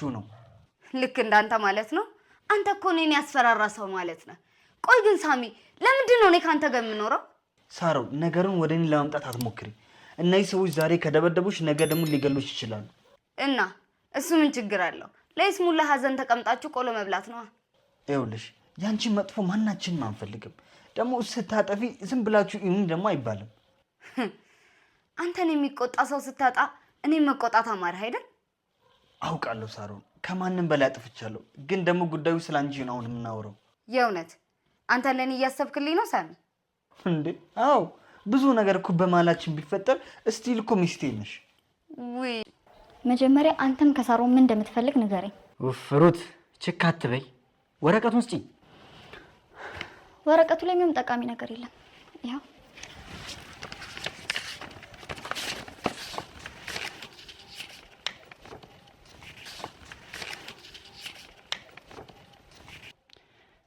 ነው ልክ እንዳንተ ማለት ነው አንተ እኮ እኔን ያስፈራራ ሰው ማለት ነው ቆይ ግን ሳሚ ለምንድን ነው እኔ ካንተ ጋር የምኖረው ሳሮ ነገሩን ወደኔ ለማምጣት አትሞክሪ እነዚህ ሰዎች ዛሬ ከደበደቡሽ ነገ ደግሞ ሊገሉሽ ይችላሉ እና እሱ ምን ችግር አለው ለይስሙላ ሀዘን ተቀምጣችሁ ቆሎ መብላት ነው ይኸውልሽ ያንቺ መጥፎ ማናችንም አንፈልግም ደግሞ ስታጠፊ ዝም ብላችሁ ይሁን ደግሞ አይባልም አንተን የሚቆጣ ሰው ስታጣ እኔ መቆጣት አማርህ አይደል አውቃለሁ ሳሮ ከማንንም በላይ አጥፍቻለሁ ግን ደግሞ ጉዳዩ ስላንቺ ነው አሁን የምናወራው የእውነት አንተ ለኔ እያሰብክልኝ ነው ሳሚ እንዴ አው ብዙ ነገር እኮ በማላችን ቢፈጠር እስቲል እኮ ሚስቴ ነሽ ወይ መጀመሪያ አንተም ከሳሮ ምን እንደምትፈልግ ንገረኝ ወፍሩት ችካት በይ ወረቀቱን ስጪኝ ወረቀቱ ላይ ምንም ጠቃሚ ነገር የለም ያው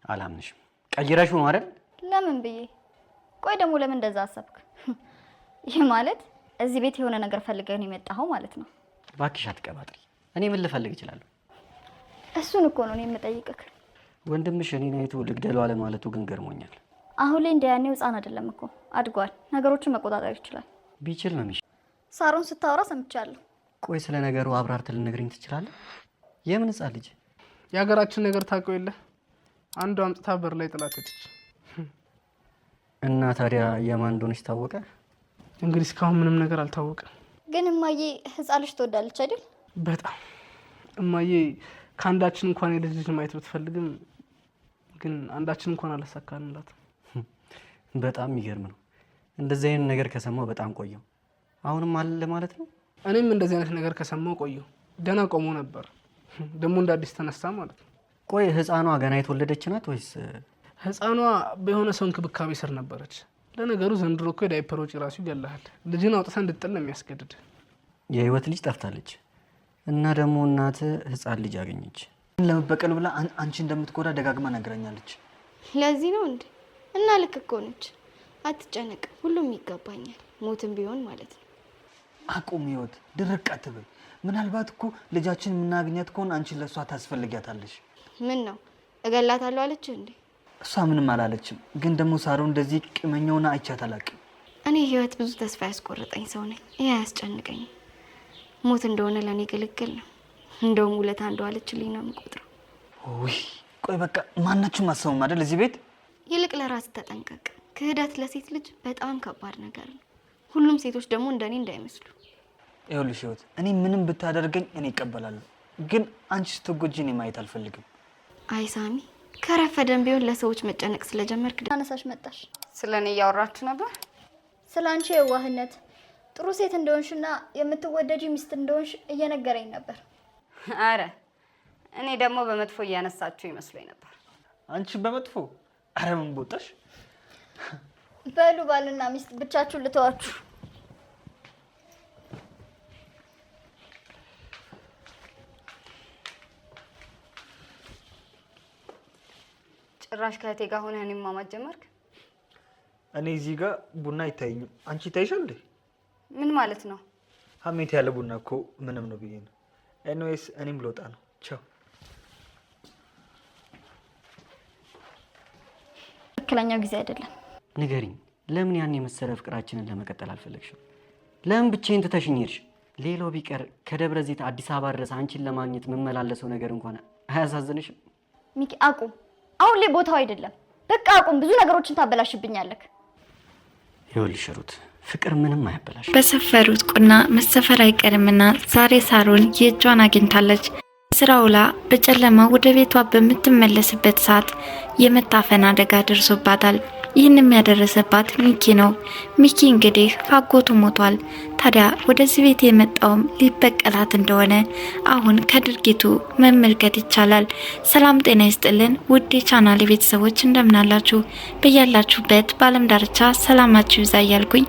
አላምንሽም ቀይራሽ ነው አይደል ለምን ብዬ ቆይ ደግሞ ለምን እንደዛ አሰብክ ይሄ ማለት እዚህ ቤት የሆነ ነገር ፈልገህ ነው የመጣኸው ማለት ነው ባክሽ አትቀባጥሪ እኔ ምን ልፈልግ እችላለሁ እሱን እኮ ነው እኔ የምጠይቅህ ወንድምሽ እኔን አይቶ ልግደለው አለ ማለቱ ግን ገርሞኛል አሁን ላይ እንደያኔው ህፃን አይደለም እኮ አድጓል ነገሮችን መቆጣጠር ይችላል ቢችል ነው የሚሽ ሳሮን ስታወራ ሰምቻለሁ ቆይ ስለ ነገሩ አብራርተህ ልነግረኝ ትችላለህ የምን ህፃን ልጅ የሀገራችን ነገር ታውቀው የለ አንዱ አምጥታ በር ላይ ጥላት ሄደች እና ታዲያ የማን እንደሆነች ታወቀ እንግዲህ እስካሁን ምንም ነገር አልታወቀም ግን እማዬ ህፃን ልጅ ትወዳለች አይደል በጣም እማዬ ከአንዳችን እንኳን የልጅ ልጅ ማየት ብትፈልግም ግን አንዳችን እንኳን አላሳካንላትም በጣም የሚገርም ነው እንደዚህ አይነት ነገር ከሰማው በጣም ቆየው አሁንም አለ ማለት ነው እኔም እንደዚህ አይነት ነገር ከሰማው ቆየው ደና ቆሞ ነበር ደግሞ እንደ አዲስ ተነሳ ማለት ነው ቆይ ህፃኗ ገና የተወለደች ናት ወይስ ህፃኗ በሆነ ሰው እንክብካቤ ስር ነበረች ለነገሩ ዘንድሮ እኮ የዳይፐር ወጪ ራሱ ይገላል ልጅን አውጥተህ እንድትጥል ነው የሚያስገድድ የህይወት ልጅ ጠፍታለች እና ደግሞ እናት ህፃን ልጅ አገኘች ለመበቀል ብላ አንቺ እንደምትጎዳ ደጋግማ ነግራኛለች ለዚህ ነው እንዴ እና ልክ እኮ ነች አትጨነቅ ሁሉም ይገባኛል ሞትም ቢሆን ማለት ነው አቁም ህይወት ድርቅ አትበይ ምናልባት እኮ ልጃችን የምናገኛት ከሆነ አንቺ ለሷ ታስፈልጊያታለሽ ምን ነው እገላታለሁ አለች እንዴ እሷ ምንም አላለችም ግን ደግሞ ሳሮ እንደዚህ ቂመኛውና አይቻት አላውቅም እኔ ህይወት ብዙ ተስፋ ያስቆረጠኝ ሰው ነኝ ይሄ ያስጨንቀኝ ሞት እንደሆነ ለኔ ግልግል ነው እንደውም ውለታ እንደዋለችልኝ ነው የምቆጥረው ውይ ቆይ በቃ ማናችሁም አሰሙም አይደል እዚህ ቤት ይልቅ ለራስ ተጠንቀቅ ክህደት ለሴት ልጅ በጣም ከባድ ነገር ነው ሁሉም ሴቶች ደግሞ እንደኔ እንዳይመስሉ ይኸውልሽ ህይወት እኔ ምንም ብታደርገኝ እኔ እቀበላለሁ ግን አንቺ ስትጎጂ እኔ ማየት አልፈልግም አይ ሳሚ ከረፈደን ቢሆን ለሰዎች መጨነቅ ስለጀመርክ አነሳሽ መጣሽ ስለኔ ያወራችሁ ነበር ስላንቺ የዋህነት ጥሩ ሴት እንደሆንሽና የምትወደጂ ሚስት እንደሆንሽ እየነገረኝ ነበር አረ እኔ ደግሞ በመጥፎ እያነሳችሁ ይመስለኝ ነበር አንቺ በመጥፎ አረ ምን ቦታሽ በሉ ባልና ሚስት ብቻችሁን ልተዋችሁ ጭራሽ ከእቴ ጋር ሆነህ እኔን ማማት ጀመርክ እኔ እዚህ ጋር ቡና አይታየኝም አንቺ ታይሻል እንዴ ምን ማለት ነው ሀሜት ያለ ቡና እኮ ምንም ነው ብዬ ነው ኤኒዌይስ እኔም ልወጣ ነው ቻው ትክክለኛው ጊዜ አይደለም ንገሪኝ ለምን ያን የመሰለ ፍቅራችንን ለመቀጠል አልፈለግሽም ለምን ብቻዬን ትተሽኝ ሄድሽ ሌላው ቢቀር ከደብረ ዘይት አዲስ አበባ ድረስ አንቺን ለማግኘት መመላለሰው ነገር እንኳን አያሳዝንሽም ሚኪ አቁም አሁን ላይ ቦታው አይደለም በቃ አቁም ብዙ ነገሮችን ታበላሽብኛለህ ይኸውልሽ ሩት ፍቅር ምንም አያበላሽ በሰፈሩት ቁና መሰፈር አይቀርምና ዛሬ ሳሮን የእጇን አግኝታለች ስራውላ በጨለማ ወደ ቤቷ በምትመለስበት ሰዓት የመታፈን አደጋ ደርሶባታል ይህንም ያደረሰባት ሚኪ ነው ሚኪ እንግዲህ አጎቱ ሞቷል ታዲያ ወደዚህ ቤት የመጣውም ሊበቀላት እንደሆነ አሁን ከድርጊቱ መመልከት ይቻላል ሰላም ጤና ይስጥልን ውድ የቻናሌ ቤተሰቦች እንደምናላችሁ በያላችሁበት በዓለም ዳርቻ ሰላማችሁ ይብዛ እያልኩኝ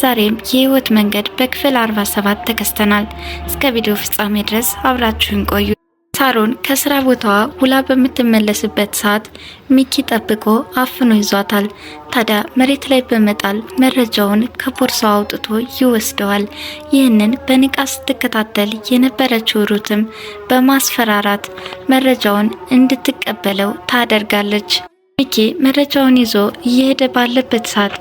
ዛሬም የህይወት መንገድ በክፍል 47 ተከስተናል እስከ ቪዲዮ ፍጻሜ ድረስ አብራችሁን ቆዩ ሳሮን ከስራ ቦታዋ ውላ በምትመለስበት ሰዓት ሚኪ ጠብቆ አፍኖ ይዟታል። ታዲያ መሬት ላይ በመጣል መረጃውን ከቦርሳው አውጥቶ ይወስደዋል። ይህንን በንቃት ስትከታተል የነበረችው ሩትም በማስፈራራት መረጃውን እንድትቀበለው ታደርጋለች። ሚኪ መረጃውን ይዞ እየሄደ ባለበት ሰዓት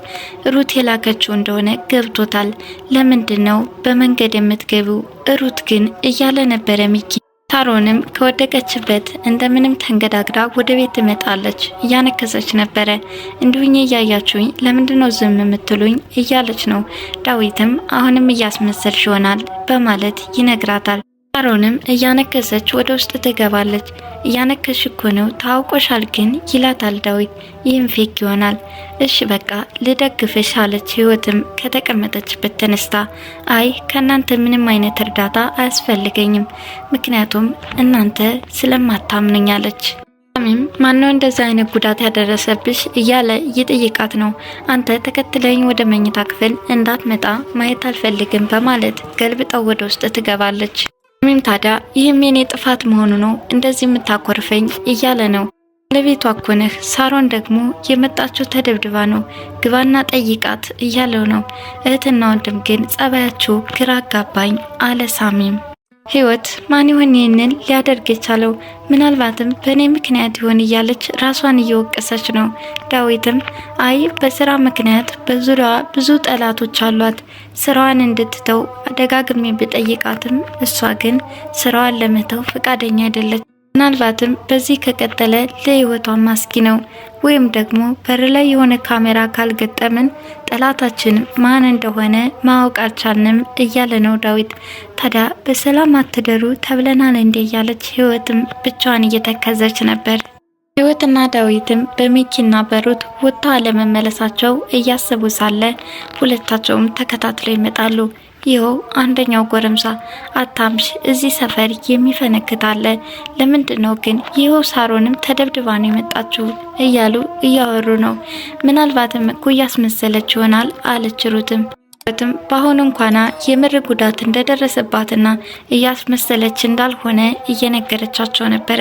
ሩት የላከችው እንደሆነ ገብቶታል። ለምንድነው በመንገድ የምትገቢው ሩት ግን እያለ ነበረ ሚኪ። ሳሮንም ከወደቀችበት እንደምንም ተንገዳግዳ ወደ ቤት ትመጣለች። እያነከሰች ነበረ። እንዲሁኝ እያያችሁኝ ለምንድነው ዝም የምትሉኝ እያለች ነው። ዳዊትም አሁንም እያስመሰልሽ ይሆናል በማለት ይነግራታል። ሳሮንም እያነከሰች ወደ ውስጥ ትገባለች። እያነከሽ እኮ ነው ታውቆሻል ግን ይላታል ዳዊት። ይህም ፌክ ይሆናል። እሺ በቃ ልደግፍሽ አለች። ህይወትም ከተቀመጠችበት ተነስታ አይ ከእናንተ ምንም አይነት እርዳታ አያስፈልገኝም ምክንያቱም እናንተ ስለማታምኑኝ አለች። ሳሚም ማነው እንደዛ አይነት ጉዳት ያደረሰብሽ እያለ እየጠየቃት ነው። አንተ ተከትለኝ ወደ መኝታ ክፍል እንዳትመጣ ማየት አልፈልግም በማለት ገልብጠው ወደ ውስጥ ትገባለች። ሳሚም ታዲያ ይህም የኔ ጥፋት መሆኑ ነው እንደዚህ የምታኮርፈኝ እያለ ነው። ለቤቷ እኮ ነህ። ሳሮን ደግሞ የመጣችው ተደብድባ ነው ግባና ጠይቃት እያለው ነው። እህትና ወንድም ግን ጸባያችሁ ግራ አጋባኝ አለ ሳሚም። ህይወት ማን ይሆን ይህንን ሊያደርግ የቻለው? ምናልባትም በእኔ ምክንያት ይሆን እያለች ራሷን እየወቀሰች ነው። ዳዊትም አይ በስራ ምክንያት በዙሪያዋ ብዙ ጠላቶች አሏት፣ ስራዋን እንድትተው ደጋግሜ ብጠይቃትም እሷ ግን ስራዋን ለመተው ፈቃደኛ አይደለች። ምናልባትም በዚህ ከቀጠለ ለህይወቷ ማስጊ ነው። ወይም ደግሞ በር ላይ የሆነ ካሜራ ካልገጠምን ጠላታችን ማን እንደሆነ ማወቅ አልቻልንም እያለ ነው ዳዊት። ታዲያ በሰላም አትደሩ ተብለናል እንዴ እያለች ህይወትም ብቻዋን እየተከዘች ነበር። ህይወትና ዳዊትም በሚኪና በሩት ወጥተው አለመመለሳቸው እያሰቡ ሳለ ሁለታቸውም ተከታትለው ይመጣሉ። ይኸው አንደኛው ጎረምሳ አታምሽ እዚህ ሰፈር የሚፈነክታለ ለምንድነው ግን ይኸው ሳሮንም ተደብድባ ነው የመጣችው እያሉ እያወሩ ነው። ምናልባትም እኮ እያስመሰለች ይሆናል አለች ሩትም። በአሁኑ እንኳን የምር ጉዳት እንደደረሰባትና እያስመሰለች እንዳልሆነ እየነገረቻቸው ነበረ።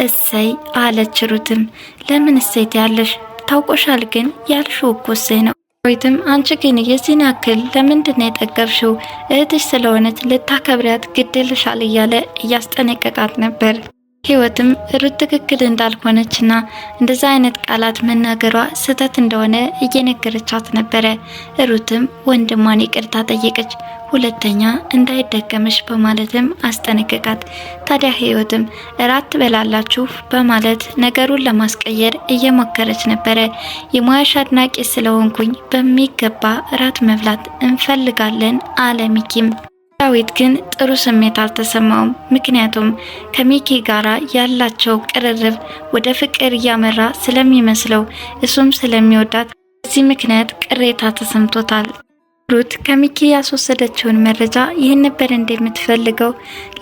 እሰይ አለች ሩትም። ለምን እሰይት ያለሽ ታውቆሻል ግን ያልሽው እኮ እሰይ ነው። ዳዊትም አንቺ ግን የዚህን ያክል ለምንድነው የጠገብሽው? እህትሽ ስለሆነች ልታከብሪያት ግድልሻል እያለ እያስጠነቀቃት ነበር። ህይወትም ሩት ትክክል እንዳልሆነችና እንደዛ አይነት ቃላት መናገሯ ስህተት እንደሆነ እየነገረቻት ነበረ። ሩትም ወንድሟን ይቅርታ ጠየቀች። ሁለተኛ እንዳይደገምሽ በማለትም አስጠነቀቃት። ታዲያ ህይወትም እራት ትበላላችሁ በማለት ነገሩን ለማስቀየር እየሞከረች ነበረ። የሙያሽ አድናቂ ስለሆንኩኝ በሚገባ እራት መብላት እንፈልጋለን አለ ሚኪም። ዳዊት ግን ጥሩ ስሜት አልተሰማውም። ምክንያቱም ከሚኪ ጋራ ያላቸው ቅርርብ ወደ ፍቅር እያመራ ስለሚመስለው እሱም ስለሚወዳት በዚህ ምክንያት ቅሬታ ተሰምቶታል። ሩት ከሚኪ ያስወሰደችውን መረጃ ይህን ነበር እንደምትፈልገው።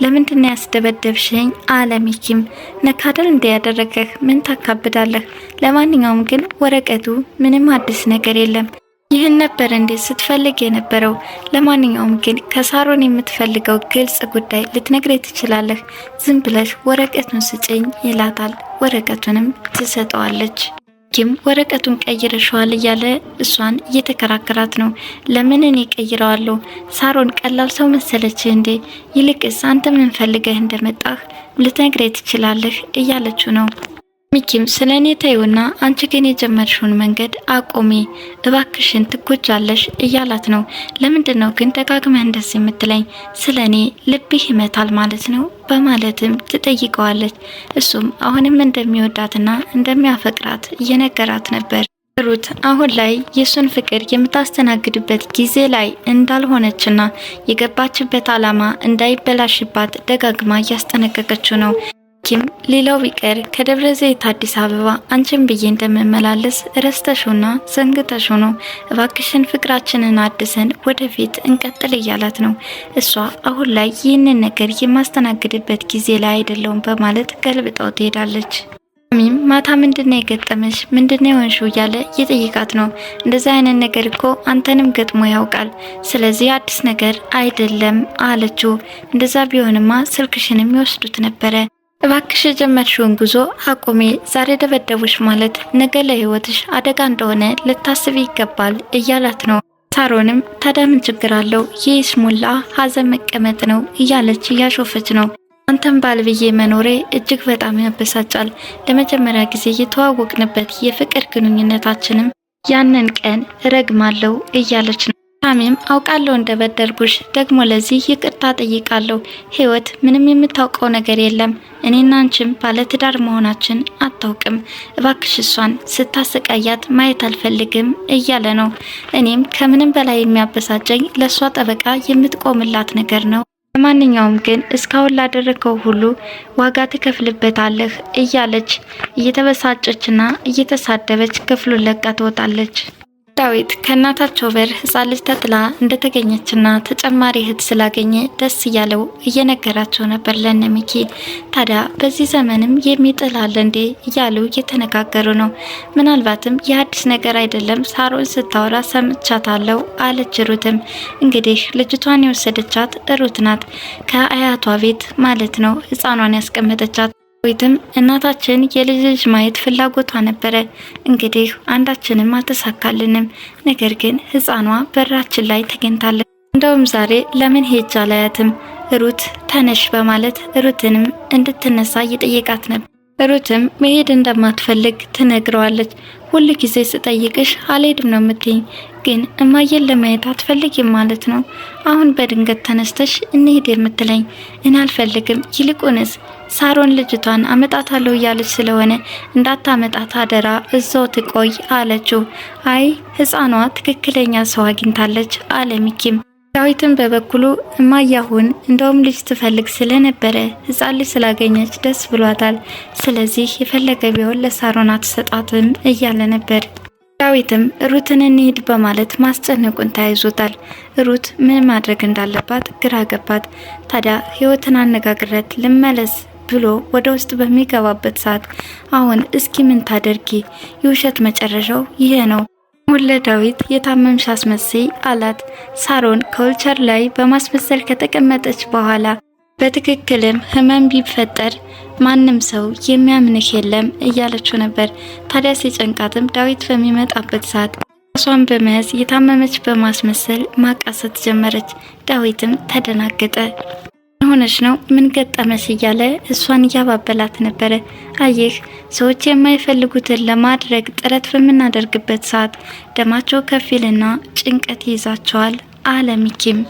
ለምንድን ያስደበደብሽኝ አለ ሚኪም። ነካደል እንዲያደረገህ ምን ታካብዳለህ? ለማንኛውም ግን ወረቀቱ ምንም አዲስ ነገር የለም። ይህን ነበር እንዴ ስትፈልግ የነበረው? ለማንኛውም ግን ከሳሮን የምትፈልገው ግልጽ ጉዳይ ልትነግሬ ትችላለህ። ዝም ብለሽ ወረቀቱን ስጭኝ ይላታል። ወረቀቱንም ትሰጠዋለች። ኪም ወረቀቱን ቀይረሽዋል እያለ እሷን እየተከራከራት ነው። ለምን እኔ ቀይረዋለሁ? ሳሮን ቀላል ሰው መሰለች እንዴ? ይልቅስ አንተ ምን ፈልገህ እንደመጣህ ልትነግሬ ትችላለህ እያለችው ነው። ሚኪም ስለኔ ተይውና አንቺ ግን የጀመርሽውን መንገድ አቆሚ እባክሽን ትጎጃለሽ እያላት ነው። ለምንድነው ግን ደጋግመህ እንደዚህ የምትለኝ? ስለኔ ልብህ ይመታል ማለት ነው በማለትም ትጠይቀዋለች። እሱም አሁንም እንደሚወዳትና እንደሚያፈቅራት እየነገራት ነበር። ሩት አሁን ላይ የሱን ፍቅር የምታስተናግድበት ጊዜ ላይ እንዳልሆነችና የገባችበት ዓላማ እንዳይበላሽባት ደጋግማ እያስጠነቀቀችው ነው። ኪም ሌላው ቢቀር ከደብረ ዘይት አዲስ አበባ አንቺን ብዬ እንደምመላለስ ረስተሽውና ዘንግተሽው ነው። እባክሽን ፍቅራችንን አድሰን ወደፊት እንቀጥል እያላት ነው። እሷ አሁን ላይ ይህንን ነገር የማስተናግድበት ጊዜ ላይ አይደለውም በማለት ገልብጣው ትሄዳለች። ሚም ማታ ምንድነው የገጠመሽ? ምንድነው የሆንሽው እያለ እየጠየቃት ነው። እንደዛ አይነት ነገር እኮ አንተንም ገጥሞ ያውቃል። ስለዚህ አዲስ ነገር አይደለም አለችው። እንደዛ ቢሆንማ ስልክሽንም ይወስዱት ነበረ። እባክሽ የጀመርሽውን ጉዞ አቁሜ። ዛሬ ደበደቡሽ ማለት ነገ ለህይወትሽ አደጋ እንደሆነ ልታስብ ይገባል እያላት ነው። ሳሮንም ታዲያ ምን ችግር አለው? ይስሙላ ሀዘን መቀመጥ ነው እያለች እያሾፈች ነው። አንተም ባልብዬ መኖሬ እጅግ በጣም ያበሳጫል። ለመጀመሪያ ጊዜ የተዋወቅንበት የፍቅር ግንኙነታችንም ያንን ቀን ረግማለሁ እያለች ነው። ሳሚም አውቃለሁ እንደበደልኩሽ፣ ደግሞ ለዚህ ይቅርታ ጠይቃለሁ። ህይወት ምንም የምታውቀው ነገር የለም። እኔና አንቺም ባለትዳር መሆናችን አታውቅም። እባክሽ እሷን ስታሰቃያት ማየት አልፈልግም እያለ ነው። እኔም ከምንም በላይ የሚያበሳጨኝ ለእሷ ጠበቃ የምትቆምላት ነገር ነው። ለማንኛውም ግን እስካሁን ላደረከው ሁሉ ዋጋ ትከፍልበታለህ እያለች እየተበሳጨችና እየተሳደበች ክፍሉን ለቃ ትወጣለች። ዳዊት ከእናታቸው በር ህፃን ልጅ ተጥላ እንደተገኘችና ተጨማሪ እህት ስላገኘ ደስ እያለው እየነገራቸው ነበር ለነ ሚኪ። ታዲያ በዚህ ዘመንም የሚጥል አለ እንዴ እያሉ እየተነጋገሩ ነው። ምናልባትም የአዲስ ነገር አይደለም፣ ሳሮን ስታወራ ሰምቻታለሁ አለች ሩትም። እንግዲህ ልጅቷን የወሰደቻት ሩት ናት፣ ከአያቷ ቤት ማለት ነው ህፃኗን ያስቀመጠቻት። ዳዊትም እናታችን የልጅ ልጅ ማየት ፍላጎቷ ነበረ። እንግዲህ አንዳችንም አልተሳካልንም፣ ነገር ግን ህፃኗ በራችን ላይ ተገኝታለች። እንደውም ዛሬ ለምን ሄጃ ላያትም ሩት ተነሽ በማለት ሩትንም እንድትነሳ እየጠየቃት ነበር። ሩትም መሄድ እንደማትፈልግ ትነግረዋለች። ሁሉ ጊዜ ስጠይቅሽ አልሄድም ነው የምትይኝ፣ ግን እማየን ለማየት አትፈልጊም ማለት ነው? አሁን በድንገት ተነስተሽ እንሄድ የምትለኝ? እኔ አልፈልግም። ይልቁንስ ሳሮን ልጅቷን አመጣታለሁ እያለች ስለሆነ እንዳታመጣት አደራ፣ እዛው ትቆይ አለችው። አይ ህፃኗ ትክክለኛ ሰው አግኝታለች አለ ሚኪም። ዳዊትን በበኩሉ እማያሁን እንደውም ልጅ ትፈልግ ስለነበረ ህፃን ልጅ ስላገኘች ደስ ብሏታል። ስለዚህ የፈለገ ቢሆን ለሳሮን አትሰጣትም እያለ ነበር። ዳዊትም ሩትን እንሂድ በማለት ማስጨነቁን ተያይዞታል። ሩት ምን ማድረግ እንዳለባት ግራ ገባት። ታዲያ ህይወትን አነጋግረት ልመለስ ብሎ ወደ ውስጥ በሚገባበት ሰዓት አሁን እስኪ ምን ታደርጊ? የውሸት መጨረሻው ይሄ ነው። ሁለ ዳዊት የታመምሽ አስመስይ አላት። ሳሮን ከወልቸር ላይ በማስመሰል ከተቀመጠች በኋላ በትክክልም ህመም ቢፈጠር ማንም ሰው የሚያምንህ የለም እያለችው ነበር። ታዲያ ሲጨንቃትም ዳዊት በሚመጣበት ሰዓት ራሷን በመያዝ የታመመች በማስመሰል ማቃሰት ጀመረች። ዳዊትም ተደናገጠ። ሆነች ነው ምን ገጠመሽ እያለ እሷን እያባበላት ነበረ። አየህ ሰዎች የማይፈልጉትን ለማድረግ ጥረት በምናደርግበት ሰዓት ደማቸው ከፊልና ጭንቀት ይይዛቸዋል አለ ሚኪም።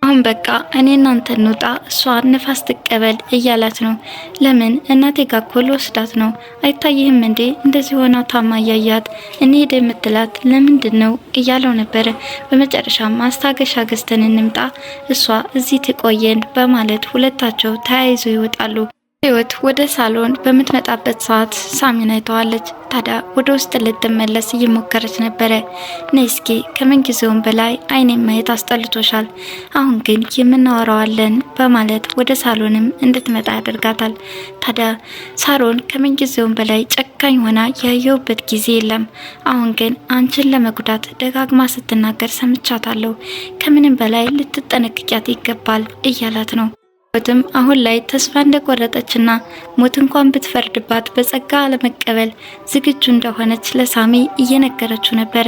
አሁን በቃ እኔ እናንተ እንውጣ፣ እሷ ንፋስ ትቀበል እያላት ነው። ለምን እናቴ ጋር እኮ ልወስዳት ነው፣ አይታይህም እንዴ እንደዚህ ሆና ታማ እያያት እንሂድ የምትላት ለምንድን ነው እያለው ነበረ። በመጨረሻም ማስታገሻ ገዝተን እንምጣ፣ እሷ እዚህ ትቆየን በማለት ሁለታቸው ተያይዘው ይወጣሉ። ህይወት ወደ ሳሎን በምትመጣበት ሰዓት ሳሚን አይተዋለች። ታዲያ ወደ ውስጥ ልትመለስ እየሞከረች ነበረ። ነይ እስኪ ከምንጊዜውም በላይ አይኔን ማየት አስጠልቶሻል፣ አሁን ግን የምናወራዋለን በማለት ወደ ሳሎንም እንድትመጣ ያደርጋታል። ታዲያ ሳሮን ከምንጊዜውም በላይ ጨካኝ ሆና ያየውበት ጊዜ የለም። አሁን ግን አንቺን ለመጉዳት ደጋግማ ስትናገር ሰምቻታለሁ፣ ከምንም በላይ ልትጠነቅቂያት ይገባል እያላት ነው። ሞትም አሁን ላይ ተስፋ እንደቆረጠችና ሞት እንኳን ብትፈርድባት በጸጋ ለመቀበል ዝግጁ እንደሆነች ለሳሚ እየነገረችው ነበረ።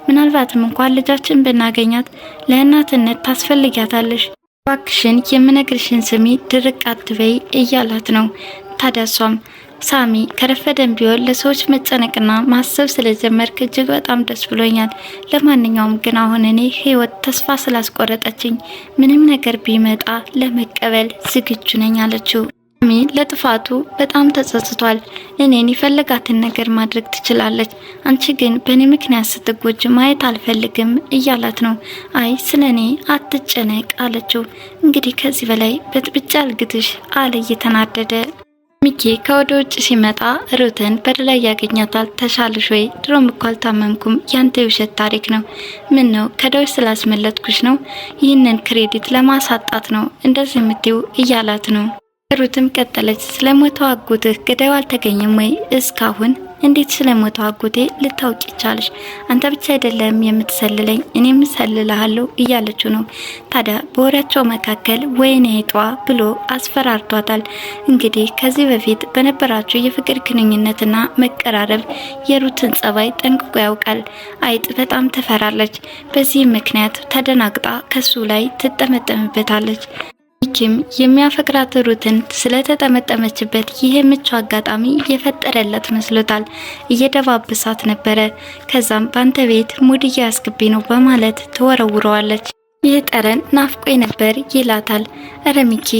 ምናልባትም እንኳን ልጃችን ብናገኛት ለእናትነት ታስፈልጊያታለሽ፣ እባክሽን የምነግርሽን ስሚ፣ ድርቅ አትበይ እያላት ነው። ታዲያ እሷም ሳሚ ከረፈደን ቢሆን ለሰዎች መጨነቅና ማሰብ ስለጀመርክ እጅግ በጣም ደስ ብሎኛል። ለማንኛውም ግን አሁን እኔ ህይወት ተስፋ ስላስቆረጠችኝ ምንም ነገር ቢመጣ ለመቀበል ዝግጁ ነኝ አለችው። ሳሚ ለጥፋቱ በጣም ተጸጽቷል። እኔን የፈለጋትን ነገር ማድረግ ትችላለች፣ አንቺ ግን በእኔ ምክንያት ስትጎጅ ማየት አልፈልግም እያላት ነው። አይ ስለኔ አትጨነቅ አለችው። እንግዲህ ከዚህ በላይ በጥብጫ አልግትሽ አለ እየተናደደ። ሚኪ ከወደ ውጭ ሲመጣ ሩትን በር ላይ ያገኛታል። ተሻልሽ ወይ? ድሮም እኮ አልታመምኩም፣ ያንተ የውሸት ታሪክ ነው። ምን ነው ከዳዊት ስላስመለጥኩሽ ነው? ይህንን ክሬዲት ለማሳጣት ነው እንደዚህ የምትይው እያላት ነው። ሩትም ቀጠለች። ስለሞተው አጎትህ ገዳዩ አልተገኘም ወይ እስካሁን እንዴት ስለሞተው አጎቴ ልታውቂ ቻልሽ? አንተ ብቻ አይደለም የምትሰልለኝ እኔም እሰልልሃለሁ እያለችው ነው። ታዲያ በወሬያቸው መካከል ወይኔ አይጧ ብሎ አስፈራርቷታል። እንግዲህ ከዚህ በፊት በነበራቸው የፍቅር ግንኙነትና መቀራረብ የሩትን ጸባይ ጠንቅቆ ያውቃል። አይጥ በጣም ትፈራለች። በዚህ ምክንያት ተደናግጣ ከሱ ላይ ትጠመጠምበታለች። ሚኪም የሚያፈቅራት ሩትን ስለተጠመጠመችበት ይሄ ምቹ አጋጣሚ የፈጠረለት መስሎታል። እየደባበሳት ነበረ። ከዛም ባንተ ቤት ሙድ እያስገቢ ነው በማለት ትወረውረዋለች። ይህ ጠረን ናፍቆኝ ነበር ይላታል። እረ ሚኪ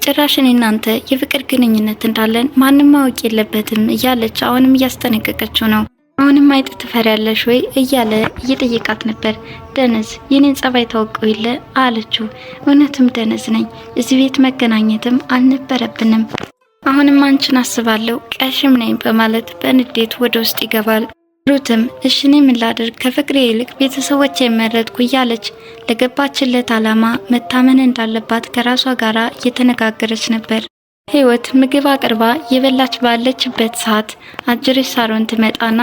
ጭራሽ እኔ እናንተ የፍቅር ግንኙነት እንዳለን ማንም ማወቅ የለበትም እያለች አሁንም እያስጠነቀቀችው ነው። አሁንም አይጥ ትፈሪያለሽ ወይ እያለ እየጠየቃት ነበር። ደነዝ የኔን ጸባይ ታውቀው የለ አለችው። እውነትም ደነዝ ነኝ፣ እዚህ ቤት መገናኘትም አልነበረብንም። አሁንም አንቺን አስባለሁ ቀሽም ነኝ በማለት በንዴት ወደ ውስጥ ይገባል። ሩትም እሺ እኔ ምን ላድርግ ከፍቅሬ ይልቅ ቤተሰቦች የመረጥኩ እያለች ለገባችለት አላማ መታመን እንዳለባት ከራሷ ጋራ እየተነጋገረች ነበር። ህይወት ምግብ አቅርባ የበላች ባለችበት ሰዓት አጅሬ ሳሮን ትመጣና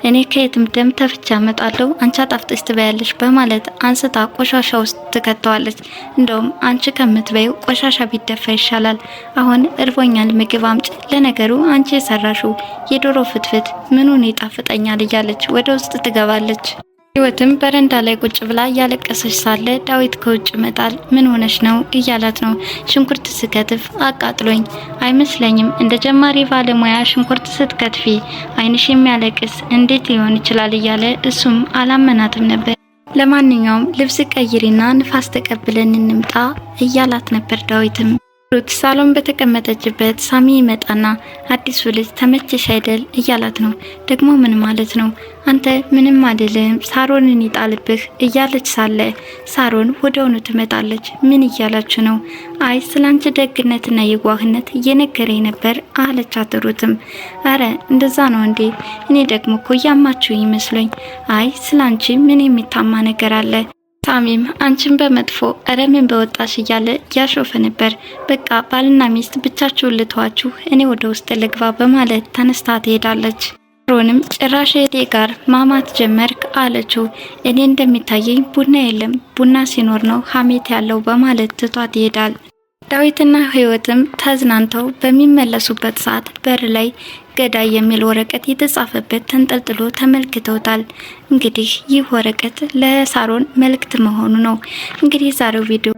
እኔ ከየትም ደም ተፍቻ እመጣለሁ አንቺ አጣፍጥሽ ትበያለሽ በማለት አንስታ ቆሻሻ ውስጥ ትከተዋለች። እንደውም አንቺ ከምትበይው ቆሻሻ ቢደፋ ይሻላል። አሁን እርቦኛል ምግብ አምጪ፣ ለነገሩ አንቺ የሰራሽው የዶሮ ፍትፍት ምኑን ይጣፍጠኛል እያለች ወደ ውስጥ ትገባለች። ህይወትም በረንዳ ላይ ቁጭ ብላ እያለቀሰች ሳለ ዳዊት ከውጭ መጣል። ምን ሆነሽ ነው እያላት ነው። ሽንኩርት ስከትፍ አቃጥሎኝ አይመስለኝም እንደ ጀማሪ ባለሙያ ሽንኩርት ስትከትፊ አይንሽ የሚያለቅስ እንዴት ሊሆን ይችላል እያለ እሱም አላመናትም ነበር። ለማንኛውም ልብስ ቀይሪና ንፋስ ተቀብለን እንምጣ እያላት ነበር ዳዊትም። ሩት ሳሎን በተቀመጠችበት ሳሚ ይመጣና አዲሱ ልጅ ተመቸሽ አይደል እያላት ነው። ደግሞ ምን ማለት ነው? አንተ ምንም አይደለም ሳሮንን ይጣልብህ እያለች ሳለ ሳሮን ወደውኑ ትመጣለች። ምን እያላችሁ ነው? አይ ስላንቺ ደግነትና የዋህነት እየነገረኝ ነበር አለቻት። ሩትም አረ እንደዛ ነው እንዴ? እኔ ደግሞ እኮ ያማችሁ ይመስለኝ። አይ ስላንቺ ምን የሚታማ ነገር አለ? ሳሚም አንቺን በመጥፎ እረ ምን በወጣሽ እያለ ያሾፈ ነበር። በቃ ባልና ሚስት ብቻችሁን ልተዋችሁ እኔ ወደ ውስጥ ልግባ በማለት ተነስታ ትሄዳለች። ሮንም ጭራሽ እህቴ ጋር ማማት ጀመርክ አለችው። እኔ እንደሚታየኝ ቡና የለም፣ ቡና ሲኖር ነው ሀሜት ያለው በማለት ትቷት ይሄዳል። ዳዊትና ህይወትም ተዝናንተው በሚመለሱበት ሰዓት በር ላይ ገዳይ የሚል ወረቀት የተጻፈበት ተንጠልጥሎ ተመልክተውታል። እንግዲህ ይህ ወረቀት ለሳሮን መልእክት መሆኑ ነው። እንግዲህ ዛሬው ቪዲዮ